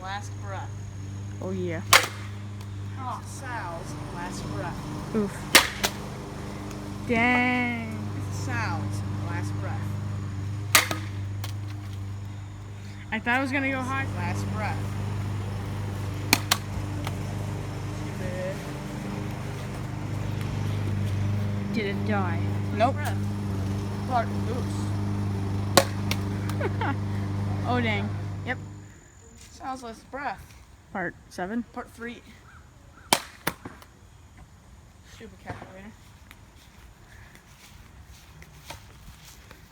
last breath. Oh yeah. Oh, Sal's last breath. Oof. Dang. Sal's last breath. I thought I was gonna go high. Last breath. Stupid. Did it die? Nope. Part goose. Oh dang. Yep. Sal's last breath. Part 7. Part 3. Stupid calculator.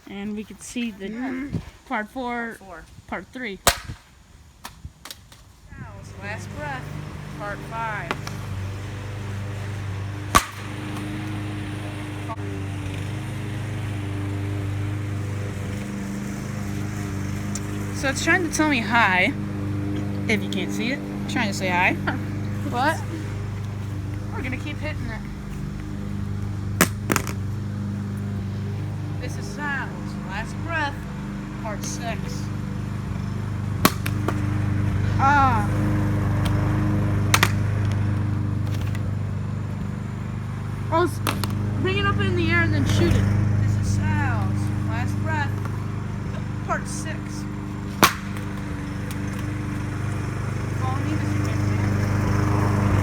And we could see the part 4, 4. part 3. Sal's last breath. Part 5. So it's trying to tell me hi. If you can't see it, it's trying to say hi. But we're gonna keep hitting it. This is Sal's last breath, part 6. Ah. Oh, bring it up in the air and then shoot it. This is Sal's last breath, part 6. Follow me, Mr. Cameraman.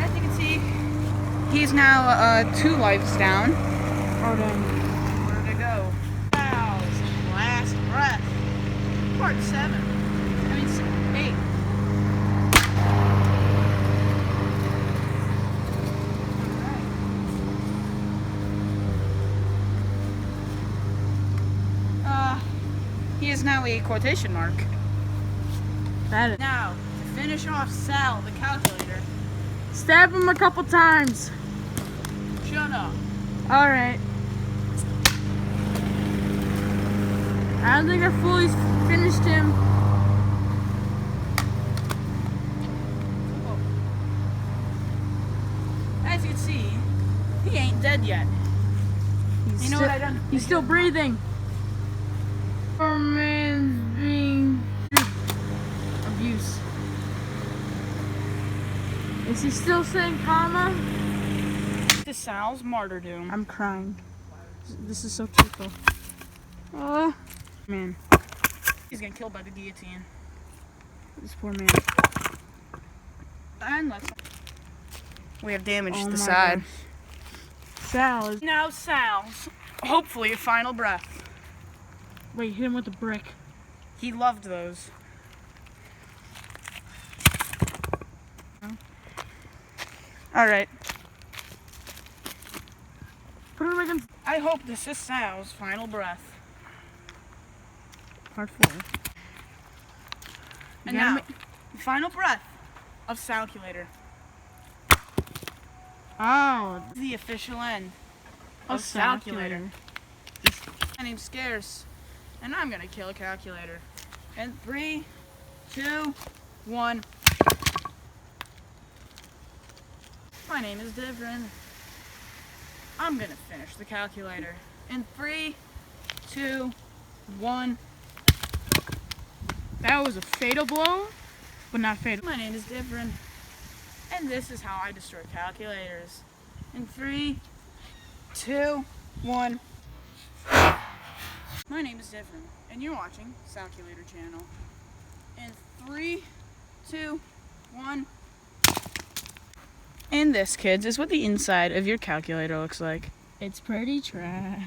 As you can see, he's now 2 lives down. Oh dang. Where to go? Sal's last breath, part 7. 8. He is now a quotation mark. That is. Now, to finish off Sal, the calculator. Stab him a couple times. Shut up. Alright. I don't think I fully finished him. As you can see, he ain't dead yet. You know what I done? He's still breathing. Poor man's being abuse. Is he still saying comma? This is Sal's martyrdom. I'm crying. This is so typical. Man, He's getting killed by the guillotine. this poor man. And we have damaged Oh the my side. gosh. Sal is. Now Sal's, hopefully, a final breath. Wait, hit him with a brick. He loved those. Alright. Put him against I hope this is Sal's final breath. part 4. And now, the final breath of Salculator. Oh, The official end a of Salculator. calculator. My name's Scarce, and I'm gonna kill a calculator. In 3, 2, 1. My name is Divrin. I'm gonna finish the calculator. In 3, 2, 1. That was a fatal blow, but not fatal. My name is Divrin, and this is how I destroy calculators. In 3, 2, 1. My name is Divrin, and you're watching Salculator Channel. In 3, 2, 1. And this, kids, is what the inside of your calculator looks like. It's pretty trash.